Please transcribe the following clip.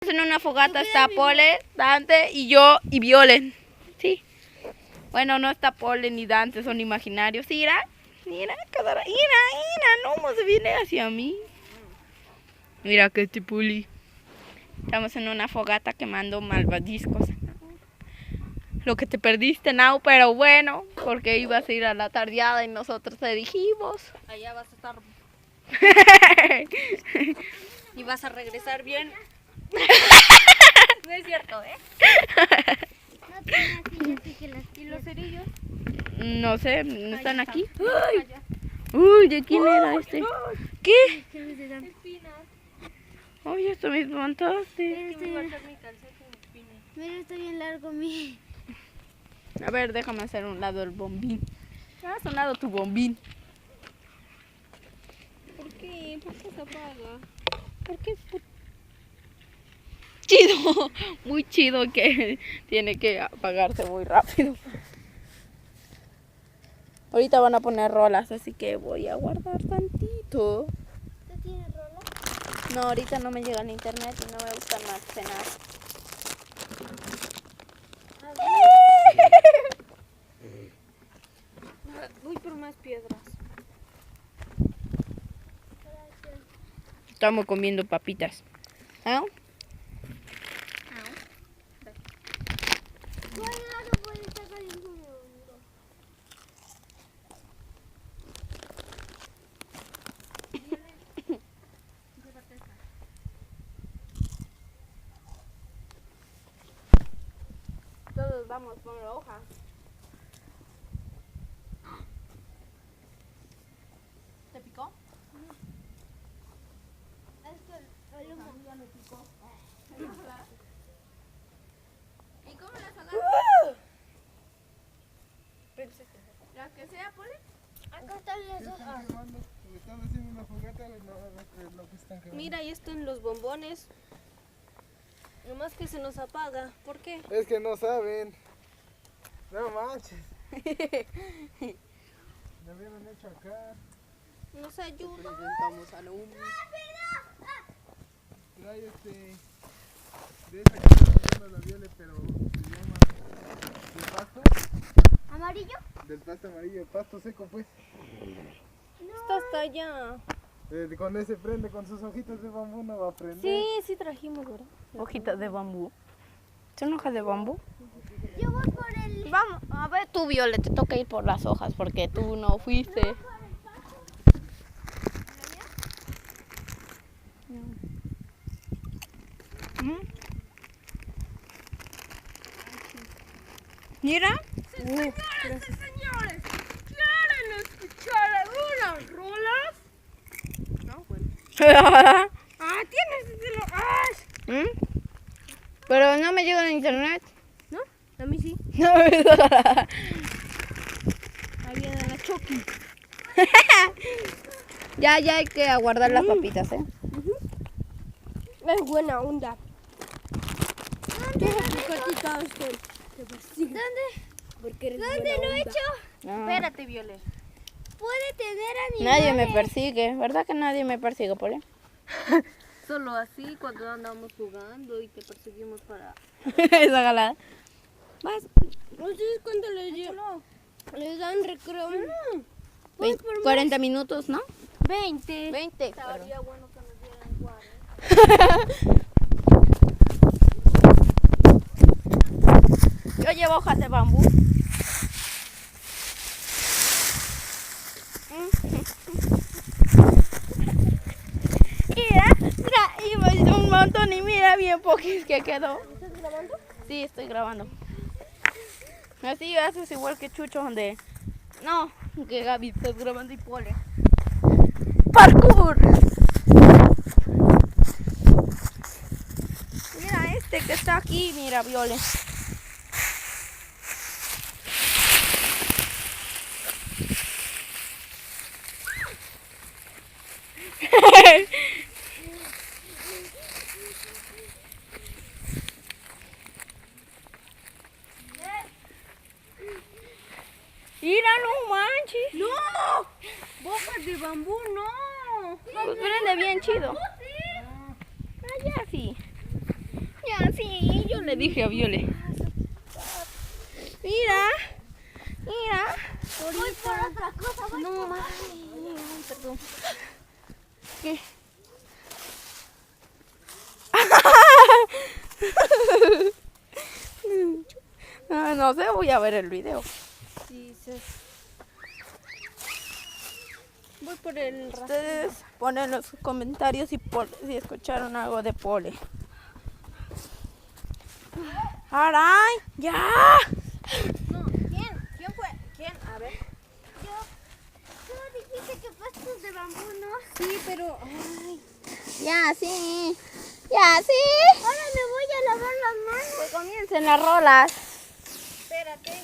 En una fogata está Pole, Dante y yo y Violen. Sí. Bueno, no está Pole ni Dante, son imaginarios. Mira, mira, no se viene hacia mí. Mira que tipuli. Estamos en una fogata quemando malvadiscos. Lo que te perdiste, Nau, pero bueno, porque ibas a ir a la tardeada y nosotros te dijimos. Allá vas a estar. Y vas a regresar bien. No es cierto, ¿eh? ¿Y los cerillos? No sé, ¿no están aquí? Allá. Uy, ¿de quién era este? ¿Qué? Espinas. Oye, esto me espantaste. Es que me va a echar mi calcetín con espinas. Mira, está bien largo mi. A ver, déjame hacer un lado el bombín. Ha sonado tu bombín. ¿Por qué? ¿Por qué se apaga? ¿Por qué? Chido, muy chido que tiene que apagarse muy rápido. Ahorita van a poner rolas, así que voy a guardar tantito. ¿Usted tiene rola? No, ahorita no me llega el internet y no me gusta almacenar. Voy por más piedras. Estamos comiendo papitas. ¿Ah? ¿Cuál lado puede estar caliente? Todos vamos con la hoja. ¿Te picó? Es que el humo ya me picó. ¿Y cómo las agarras? ¿La que sea, Poli? Acá están las hojas. Están haciendo una fogata, lo que están quemando. Mira, ahí están los bombones. Nomás que se nos apaga. ¿Por qué? Es que no saben. No manches. Me hubieran hecho acá. Nos ayuda. Presentamos a la Trae de esa que está comiendo la viole, pero se llama de pasto. ¿Amarillo? Del pasto amarillo, de pasto seco pues. Está hasta allá. Con ese prende, con sus hojitas de bambú no va a prender. Sí, sí trajimos, ¿verdad? hojitas de bambú. ¿Son hojas de bambú? Yo voy por el. Vamos, a ver tú, Violet, te toca ir por las hojas porque tú no fuiste. Mira. Señores, ¿quieren escuchar algunas rolas? No, bueno. Tienes de lo... ¿Mm? Pero no me llega el internet. ¿No? A mí sí. Ahí viene la Chucky. Ya hay que aguardar las papitas, ¿eh? Es buena onda. Deja tu cartita esto. ¿Dónde? Porque eres ¿Dónde buena lo he onda. hecho? No. Espérate, Violet. Puede tener animales. Nadie me persigue, ¿verdad que nadie me persigue, Poli? Solo así cuando andamos jugando y te perseguimos para... Esa galada. Vas. ¿Ustedes cuánto les dan recreo? 40 minutos, ¿no? 20. 20. Estaría bueno que nos dieran igual. Yo llevo hojas de bambú. Mira, iba un montón y mira bien poquis que quedó. ¿Estás grabando? Sí, estoy grabando. Así haces igual que Chucho, donde... No, que Gaby estás grabando y Pole. ¡Parkour! Mira este que está aquí, mira, Viole. Mira, no manches. ¡No! ¡Hojas de bambú, no! Pues prende bien chido. Ah, ya sí. Ya, sí, yo le dije a Viole. Mira, mira. Voy por otra cosa. Voy No, por... mami. Ay, perdón. ¿Qué? No sé, voy a ver el video. Sí, sí. Voy por el rastro. Ustedes ponen en los comentarios si escucharon algo de Pole. ¡Aray! ¡Ya! No, ¿quién? ¿Quién fue? ¿Quién? A ver. Tú dijiste que pastos de bambú, ¿no? Sí, pero. Ay. Ya, sí. Ya, sí. Ahora me voy a lavar las manos. Que comiencen las rolas. Espérate.